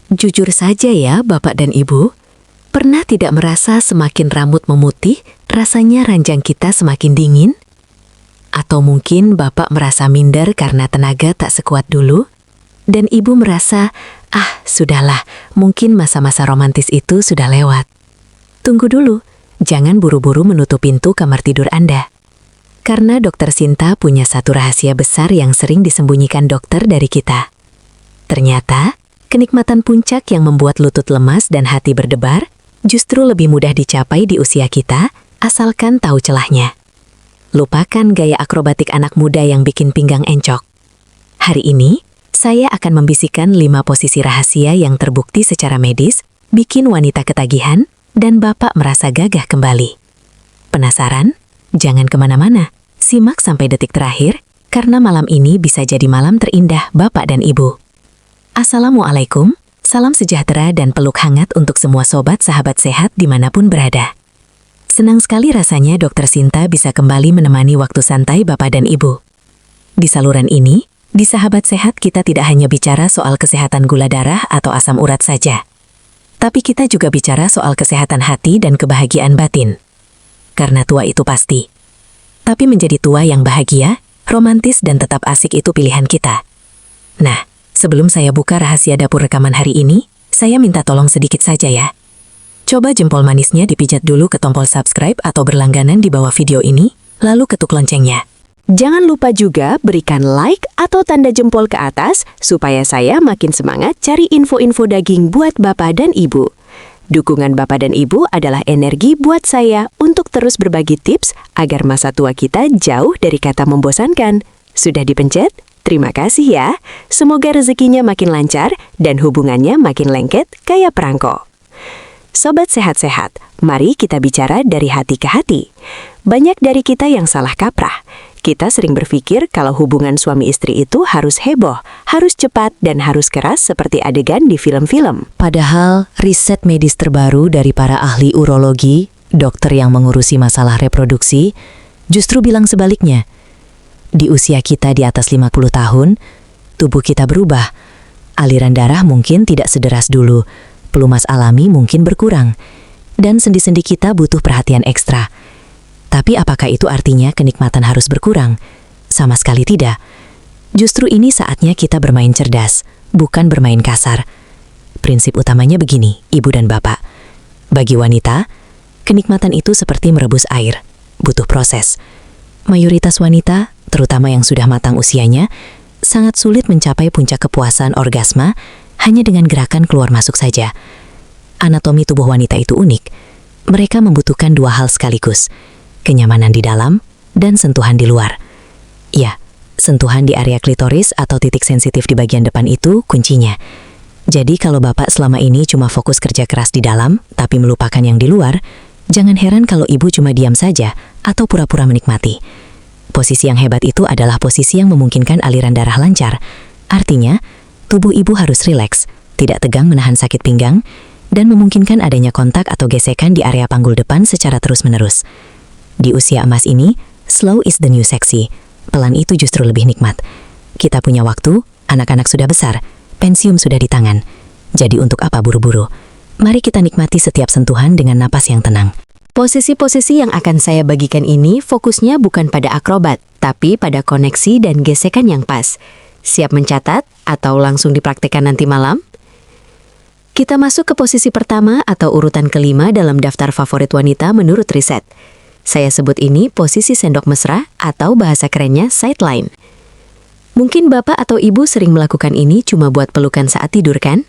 Jujur saja ya, Bapak dan Ibu, pernah tidak merasa semakin rambut memutih, rasanya ranjang kita semakin dingin? Atau mungkin Bapak merasa minder karena tenaga tak sekuat dulu? Dan Ibu merasa, sudahlah, mungkin masa-masa romantis itu sudah lewat. Tunggu dulu, jangan buru-buru menutup pintu kamar tidur Anda. Karena Dokter Sinta punya satu rahasia besar yang sering disembunyikan dokter dari kita. Ternyata, kenikmatan puncak yang membuat lutut lemas dan hati berdebar justru lebih mudah dicapai di usia kita, asalkan tahu celahnya. Lupakan gaya akrobatik anak muda yang bikin pinggang encok. Hari ini, saya akan membisikkan 5 posisi rahasia yang terbukti secara medis, bikin wanita ketagihan, dan Bapak merasa gagah kembali. Penasaran? Jangan kemana-mana, simak sampai detik terakhir, karena malam ini bisa jadi malam terindah Bapak dan Ibu. Assalamualaikum, salam sejahtera dan peluk hangat untuk semua sobat sahabat sehat dimanapun berada. Senang sekali rasanya Dokter Sinta bisa kembali menemani waktu santai Bapak dan Ibu. Di saluran ini, di Sahabat Sehat kita tidak hanya bicara soal kesehatan gula darah atau asam urat saja. Tapi kita juga bicara soal kesehatan hati dan kebahagiaan batin. Karena tua itu pasti. Tapi menjadi tua yang bahagia, romantis dan tetap asik itu pilihan kita. Nah, sebelum saya buka rahasia dapur rekaman hari ini, saya minta tolong sedikit saja ya. Coba jempol manisnya dipijat dulu ke tombol subscribe atau berlangganan di bawah video ini, lalu ketuk loncengnya. Jangan lupa juga berikan like atau tanda jempol ke atas supaya saya makin semangat cari info-info daging buat Bapak dan Ibu. Dukungan Bapak dan Ibu adalah energi buat saya untuk terus berbagi tips agar masa tua kita jauh dari kata membosankan. Sudah dipencet? Terima kasih ya. Semoga rezekinya makin lancar dan hubungannya makin lengket kayak perangko. Sobat sehat-sehat, mari kita bicara dari hati ke hati. Banyak dari kita yang salah kaprah. Kita sering berpikir kalau hubungan suami istri itu harus heboh, harus cepat, dan harus keras seperti adegan di film-film. Padahal, riset medis terbaru dari para ahli urologi, dokter yang mengurusi masalah reproduksi, justru bilang sebaliknya. Di usia kita di atas 50 tahun, tubuh kita berubah. Aliran darah mungkin tidak sederas dulu, pelumas alami mungkin berkurang, dan sendi-sendi kita butuh perhatian ekstra. Tapi apakah itu artinya kenikmatan harus berkurang? Sama sekali tidak. Justru ini saatnya kita bermain cerdas, bukan bermain kasar. Prinsip utamanya begini, Ibu dan Bapak. Bagi wanita, kenikmatan itu seperti merebus air, butuh proses. Mayoritas wanita, terutama yang sudah matang usianya, sangat sulit mencapai puncak kepuasan orgasma hanya dengan gerakan keluar masuk saja. Anatomi tubuh wanita itu unik. Mereka membutuhkan 2 hal sekaligus. Kenyamanan di dalam, dan sentuhan di luar. Ya, sentuhan di area klitoris atau titik sensitif di bagian depan itu kuncinya. Jadi kalau Bapak selama ini cuma fokus kerja keras di dalam, tapi melupakan yang di luar, jangan heran kalau Ibu cuma diam saja atau pura-pura menikmati. Posisi yang hebat itu adalah posisi yang memungkinkan aliran darah lancar. Artinya, tubuh Ibu harus rileks, tidak tegang menahan sakit pinggang, dan memungkinkan adanya kontak atau gesekan di area panggul depan secara terus-menerus. Di usia emas ini, slow is the new sexy. Pelan itu justru lebih nikmat. Kita punya waktu, anak-anak sudah besar, pensiun sudah di tangan. Jadi untuk apa buru-buru? Mari kita nikmati setiap sentuhan dengan napas yang tenang. Posisi-posisi yang akan saya bagikan ini fokusnya bukan pada akrobat, tapi pada koneksi dan gesekan yang pas. Siap mencatat atau langsung dipraktekkan nanti malam? Kita masuk ke posisi pertama atau urutan kelima dalam daftar favorit wanita menurut riset. Saya sebut ini posisi sendok mesra atau bahasa kerennya sideline. Mungkin Bapak atau Ibu sering melakukan ini cuma buat pelukan saat tidur kan?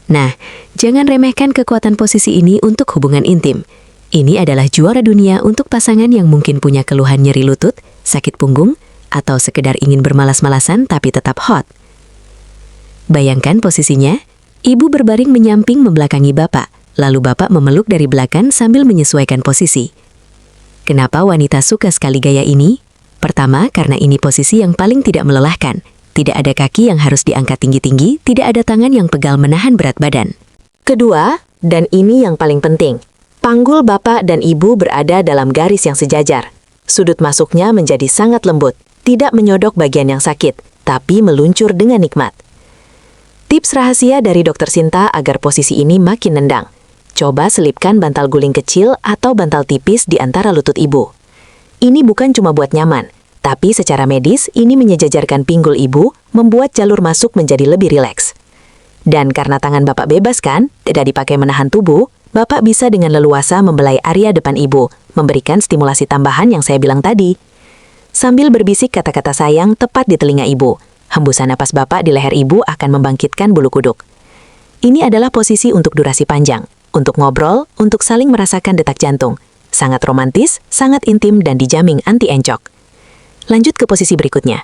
Nah, jangan remehkan kekuatan posisi ini untuk hubungan intim. Ini adalah juara dunia untuk pasangan yang mungkin punya keluhan nyeri lutut, sakit punggung, atau sekedar ingin bermalas-malasan tapi tetap hot. Bayangkan posisinya, Ibu berbaring menyamping membelakangi Bapak, lalu Bapak memeluk dari belakang sambil menyesuaikan posisi. Kenapa wanita suka sekali gaya ini? Pertama, karena ini posisi yang paling tidak melelahkan. Tidak ada kaki yang harus diangkat tinggi-tinggi, tidak ada tangan yang pegal menahan berat badan. Kedua, dan ini yang paling penting, panggul Bapak dan Ibu berada dalam garis yang sejajar. Sudut masuknya menjadi sangat lembut, tidak menyodok bagian yang sakit, tapi meluncur dengan nikmat. Tips rahasia dari Dokter Sinta agar posisi ini makin nendang. Coba selipkan bantal guling kecil atau bantal tipis di antara lutut ibu. Ini bukan cuma buat nyaman, tapi secara medis ini menyejajarkan pinggul ibu, membuat jalur masuk menjadi lebih rileks. Dan karena tangan Bapak bebas kan, tidak dipakai menahan tubuh, Bapak bisa dengan leluasa membelai area depan ibu, memberikan stimulasi tambahan yang saya bilang tadi. Sambil berbisik kata-kata sayang tepat di telinga ibu, hembusan napas Bapak di leher ibu akan membangkitkan bulu kuduk. Ini adalah posisi untuk durasi panjang, untuk ngobrol, untuk saling merasakan detak jantung. Sangat romantis, sangat intim, dan dijamin anti-encok. Lanjut ke posisi berikutnya.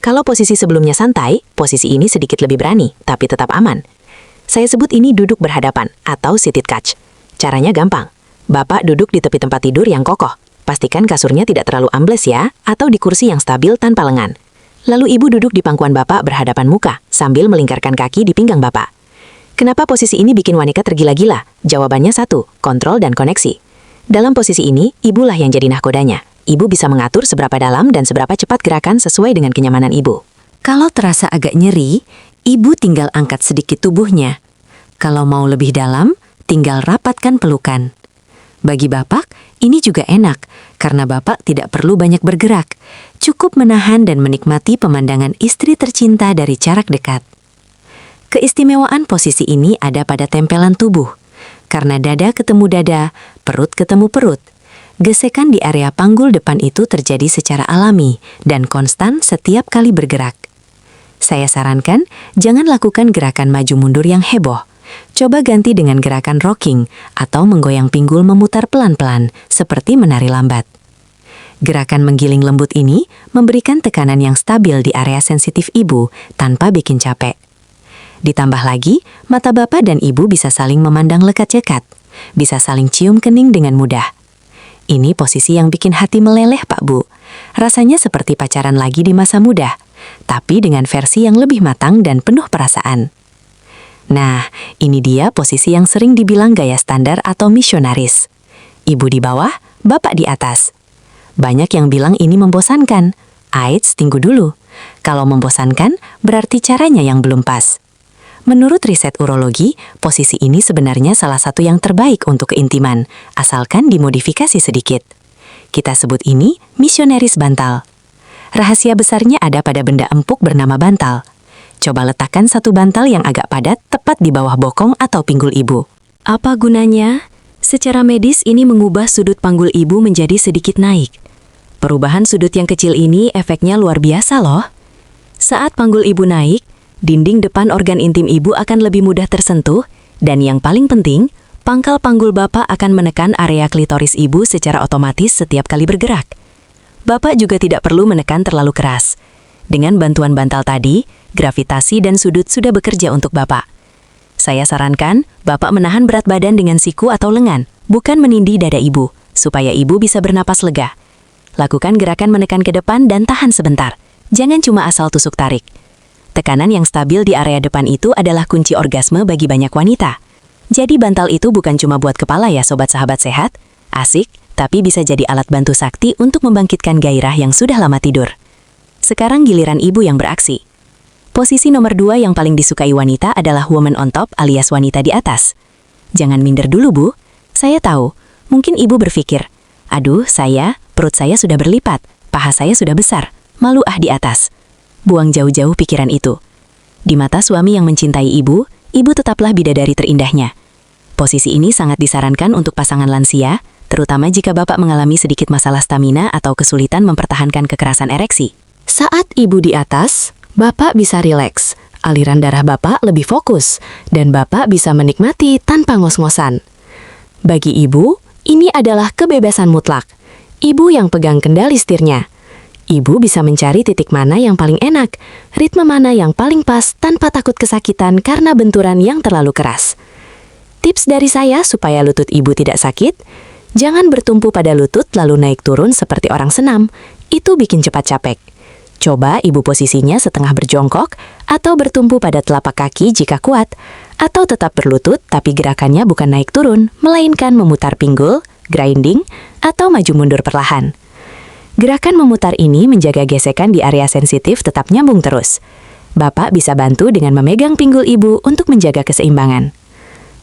Kalau posisi sebelumnya santai, posisi ini sedikit lebih berani, tapi tetap aman. Saya sebut ini duduk berhadapan, atau seated couch. Caranya gampang. Bapak duduk di tepi tempat tidur yang kokoh. Pastikan kasurnya tidak terlalu ambles ya, atau di kursi yang stabil tanpa lengan. Lalu ibu duduk di pangkuan Bapak berhadapan muka, sambil melingkarkan kaki di pinggang Bapak. Kenapa posisi ini bikin wanita tergila-gila? Jawabannya satu, kontrol dan koneksi. Dalam posisi ini, ibulah yang jadi nahkodanya. Ibu bisa mengatur seberapa dalam dan seberapa cepat gerakan sesuai dengan kenyamanan ibu. Kalau terasa agak nyeri, ibu tinggal angkat sedikit tubuhnya. Kalau mau lebih dalam, tinggal rapatkan pelukan. Bagi Bapak, ini juga enak, karena Bapak tidak perlu banyak bergerak. Cukup menahan dan menikmati pemandangan istri tercinta dari jarak dekat. Keistimewaan posisi ini ada pada tempelan tubuh. Karena dada ketemu dada, perut ketemu perut. Gesekan di area panggul depan itu terjadi secara alami dan konstan setiap kali bergerak. Saya sarankan, jangan lakukan gerakan maju mundur yang heboh. Coba ganti dengan gerakan rocking atau menggoyang pinggul memutar pelan-pelan, seperti menari lambat. Gerakan menggiling lembut ini memberikan tekanan yang stabil di area sensitif ibu tanpa bikin capek. Ditambah lagi, mata Bapak dan Ibu bisa saling memandang lekat-lekat, bisa saling cium kening dengan mudah. Ini posisi yang bikin hati meleleh, Pak Bu. Rasanya seperti pacaran lagi di masa muda, tapi dengan versi yang lebih matang dan penuh perasaan. Nah, ini dia posisi yang sering dibilang gaya standar atau misionaris. Ibu di bawah, Bapak di atas. Banyak yang bilang ini membosankan. Aits, tunggu dulu. Kalau membosankan, berarti caranya yang belum pas. Menurut riset urologi, posisi ini sebenarnya salah satu yang terbaik untuk keintiman, asalkan dimodifikasi sedikit. Kita sebut ini misionaris bantal. Rahasia besarnya ada pada benda empuk bernama bantal. Coba letakkan satu bantal yang agak padat tepat di bawah bokong atau pinggul ibu. Apa gunanya? Secara medis ini mengubah sudut panggul ibu menjadi sedikit naik. Perubahan sudut yang kecil ini efeknya luar biasa loh. Saat panggul ibu naik, dinding depan organ intim ibu akan lebih mudah tersentuh, dan yang paling penting, pangkal panggul Bapak akan menekan area klitoris ibu secara otomatis setiap kali bergerak. Bapak juga tidak perlu menekan terlalu keras. Dengan bantuan bantal tadi, gravitasi dan sudut sudah bekerja untuk Bapak. Saya sarankan, Bapak menahan berat badan dengan siku atau lengan, bukan menindih dada ibu, supaya ibu bisa bernapas lega. Lakukan gerakan menekan ke depan dan tahan sebentar. Jangan cuma asal tusuk tarik. Tekanan yang stabil di area depan itu adalah kunci orgasme bagi banyak wanita. Jadi bantal itu bukan cuma buat kepala ya sobat sahabat sehat. Asik, tapi bisa jadi alat bantu sakti untuk membangkitkan gairah yang sudah lama tidur. Sekarang giliran ibu yang beraksi. Posisi nomor 2 yang paling disukai wanita adalah woman on top alias wanita di atas. Jangan minder dulu Bu. Saya tahu, mungkin ibu berpikir, aduh perut saya sudah berlipat, paha saya sudah besar, malu di atas. Buang jauh-jauh pikiran itu. Di mata suami yang mencintai ibu tetaplah bidadari terindahnya. Posisi ini sangat disarankan untuk pasangan lansia, terutama jika Bapak mengalami sedikit masalah stamina atau kesulitan mempertahankan kekerasan ereksi. Saat ibu di atas, Bapak bisa rileks, aliran darah Bapak lebih fokus, dan Bapak bisa menikmati tanpa ngos-ngosan. Bagi ibu, ini adalah kebebasan mutlak. Ibu yang pegang kendali setirnya. Ibu bisa mencari titik mana yang paling enak, ritme mana yang paling pas tanpa takut kesakitan karena benturan yang terlalu keras. Tips dari saya supaya lutut ibu tidak sakit, jangan bertumpu pada lutut lalu naik turun seperti orang senam, itu bikin cepat capek. Coba ibu posisinya setengah berjongkok atau bertumpu pada telapak kaki jika kuat, atau tetap berlutut tapi gerakannya bukan naik turun, melainkan memutar pinggul, grinding, atau maju mundur perlahan. Gerakan memutar ini menjaga gesekan di area sensitif tetap nyambung terus. Bapak bisa bantu dengan memegang pinggul ibu untuk menjaga keseimbangan.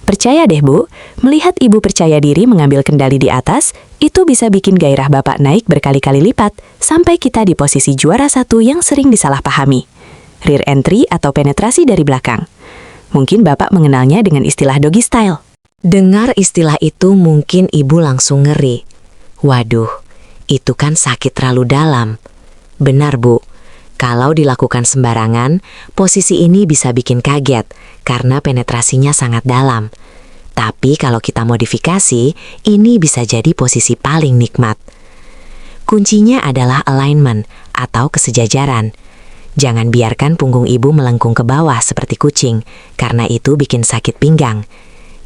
Percaya deh Bu, melihat ibu percaya diri mengambil kendali di atas, itu bisa bikin gairah Bapak naik berkali-kali lipat sampai kita di posisi juara satu yang sering disalahpahami. Rear entry atau penetrasi dari belakang. Mungkin Bapak mengenalnya dengan istilah doggy style. Dengar istilah itu mungkin ibu langsung ngeri. Waduh, itu kan sakit terlalu dalam. Benar Bu, kalau dilakukan sembarangan, posisi ini bisa bikin kaget karena penetrasinya sangat dalam. Tapi kalau kita modifikasi, ini bisa jadi posisi paling nikmat. Kuncinya adalah alignment atau kesejajaran. Jangan biarkan punggung ibu melengkung ke bawah seperti kucing, karena itu bikin sakit pinggang.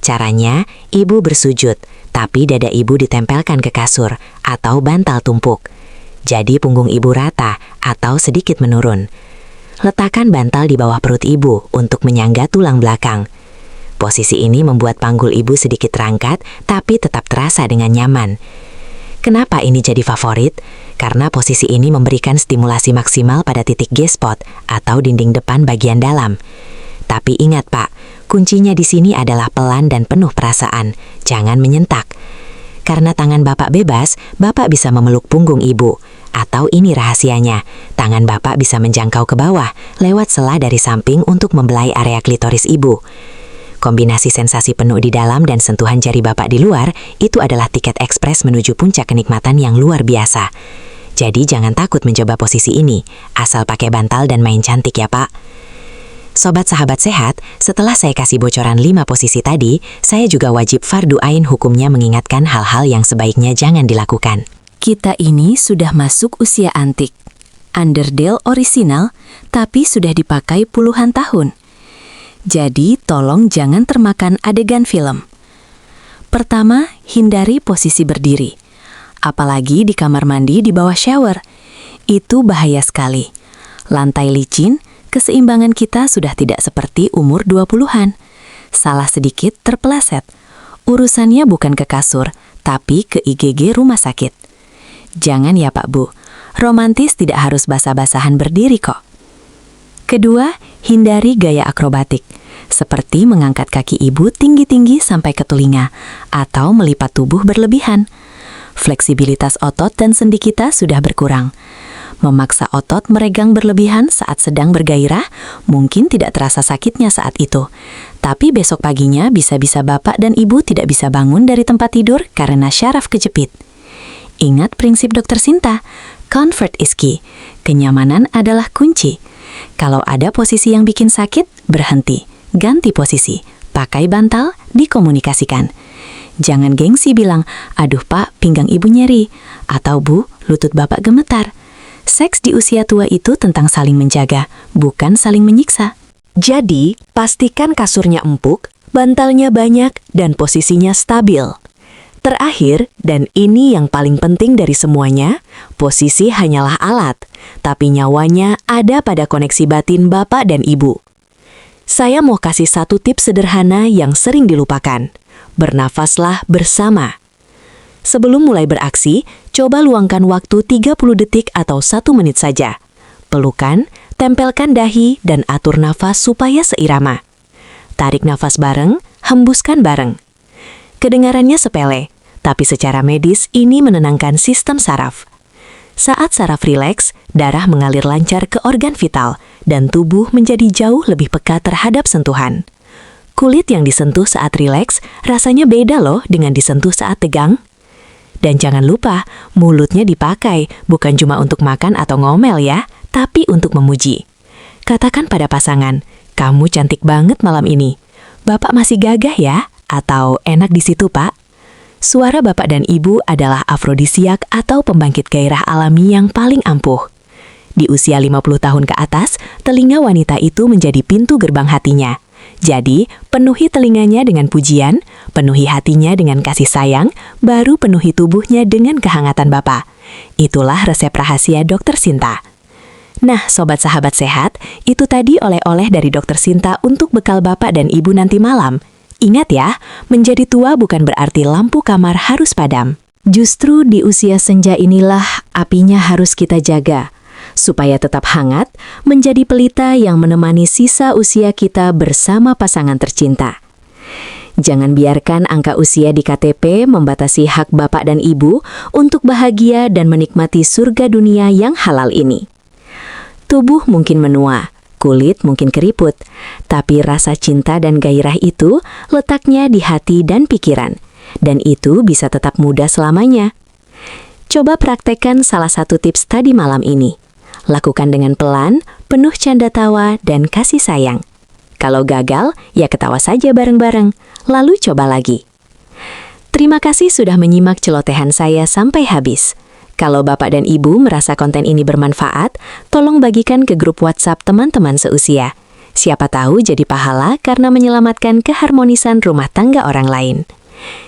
Caranya, ibu bersujud, tapi dada ibu ditempelkan ke kasur atau bantal tumpuk. Jadi punggung ibu rata atau sedikit menurun. Letakkan bantal di bawah perut ibu untuk menyangga tulang belakang. Posisi ini membuat panggul ibu sedikit terangkat, tapi tetap terasa dengan nyaman. Kenapa ini jadi favorit? Karena posisi ini memberikan stimulasi maksimal pada titik G-spot atau dinding depan bagian dalam. Tapi ingat Pak, kuncinya di sini adalah pelan dan penuh perasaan, jangan menyentak. Karena tangan Bapak bebas, Bapak bisa memeluk punggung ibu. Atau ini rahasianya, tangan Bapak bisa menjangkau ke bawah lewat sela dari samping untuk membelai area klitoris ibu. Kombinasi sensasi penuh di dalam dan sentuhan jari Bapak di luar, itu adalah tiket ekspres menuju puncak kenikmatan yang luar biasa. Jadi jangan takut mencoba posisi ini, asal pakai bantal dan main cantik ya Pak. Sobat Sahabat Sehat, setelah saya kasih bocoran 5 posisi tadi, saya juga wajib fardu ain hukumnya mengingatkan hal-hal yang sebaiknya jangan dilakukan. Kita ini sudah masuk usia antik. Underdale orisinal, tapi sudah dipakai puluhan tahun. Jadi, tolong jangan termakan adegan film. Pertama, hindari posisi berdiri. Apalagi di kamar mandi di bawah shower. Itu bahaya sekali. Lantai licin, keseimbangan kita sudah tidak seperti umur 20-an. Salah sedikit terpeleset. Urusannya bukan ke kasur, tapi ke IGG rumah sakit. Jangan ya Pak Bu, romantis tidak harus basah-basahan berdiri kok. Kedua, hindari gaya akrobatik, seperti mengangkat kaki ibu tinggi-tinggi sampai ke telinga, atau melipat tubuh berlebihan. Fleksibilitas otot dan sendi kita sudah berkurang. Memaksa otot meregang berlebihan saat sedang bergairah, mungkin tidak terasa sakitnya saat itu. Tapi besok paginya bisa-bisa Bapak dan Ibu tidak bisa bangun dari tempat tidur karena syaraf kejepit. Ingat prinsip Dr. Sinta, comfort is key. Kenyamanan adalah kunci. Kalau ada posisi yang bikin sakit, berhenti. Ganti posisi. Pakai bantal, dikomunikasikan. Jangan gengsi bilang, aduh Pak, pinggang ibu nyeri. Atau Bu, lutut Bapak gemetar. Seks di usia tua itu tentang saling menjaga, bukan saling menyiksa. Jadi, pastikan kasurnya empuk, bantalnya banyak, dan posisinya stabil. Terakhir, dan ini yang paling penting dari semuanya, posisi hanyalah alat, tapi nyawanya ada pada koneksi batin Bapak dan Ibu. Saya mau kasih satu tips sederhana yang sering dilupakan. Bernafaslah bersama. Sebelum mulai beraksi, coba luangkan waktu 30 detik atau 1 menit saja. Pelukan, tempelkan dahi, dan atur nafas supaya seirama. Tarik nafas bareng, hembuskan bareng. Kedengarannya sepele, tapi secara medis ini menenangkan sistem saraf. Saat saraf rileks, darah mengalir lancar ke organ vital, dan tubuh menjadi jauh lebih peka terhadap sentuhan. Kulit yang disentuh saat rileks rasanya beda loh dengan disentuh saat tegang. Dan jangan lupa, mulutnya dipakai bukan cuma untuk makan atau ngomel ya, tapi untuk memuji. Katakan pada pasangan, kamu cantik banget malam ini. Bapak masih gagah ya? Atau enak di situ, Pak? Suara Bapak dan Ibu adalah afrodisiak atau pembangkit gairah alami yang paling ampuh. Di usia 50 tahun ke atas, telinga wanita itu menjadi pintu gerbang hatinya. Jadi, penuhi telinganya dengan pujian, penuhi hatinya dengan kasih sayang, baru penuhi tubuhnya dengan kehangatan Bapak. Itulah resep rahasia Dr. Sinta. Nah, Sobat Sahabat Sehat, itu tadi oleh-oleh dari Dr. Sinta untuk bekal Bapak dan Ibu nanti malam. Ingat ya, menjadi tua bukan berarti lampu kamar harus padam. Justru di usia senja inilah apinya harus kita jaga, Supaya tetap hangat, menjadi pelita yang menemani sisa usia kita bersama pasangan tercinta. Jangan biarkan angka usia di KTP membatasi hak bapak dan ibu untuk bahagia dan menikmati surga dunia yang halal ini. Tubuh mungkin menua, kulit mungkin keriput, tapi rasa cinta dan gairah itu letaknya di hati dan pikiran, dan itu bisa tetap muda selamanya. Coba praktekkan salah satu tips tadi malam ini. Lakukan dengan pelan, penuh canda tawa, dan kasih sayang. Kalau gagal, ya ketawa saja bareng-bareng, lalu coba lagi. Terima kasih sudah menyimak celotehan saya sampai habis. Kalau Bapak dan Ibu merasa konten ini bermanfaat, tolong bagikan ke grup WhatsApp teman-teman seusia. Siapa tahu jadi pahala karena menyelamatkan keharmonisan rumah tangga orang lain.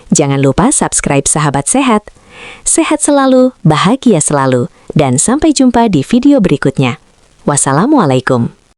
Jangan lupa subscribe Sahabat Sehat. Sehat selalu, bahagia selalu, dan sampai jumpa di video berikutnya. Wassalamualaikum.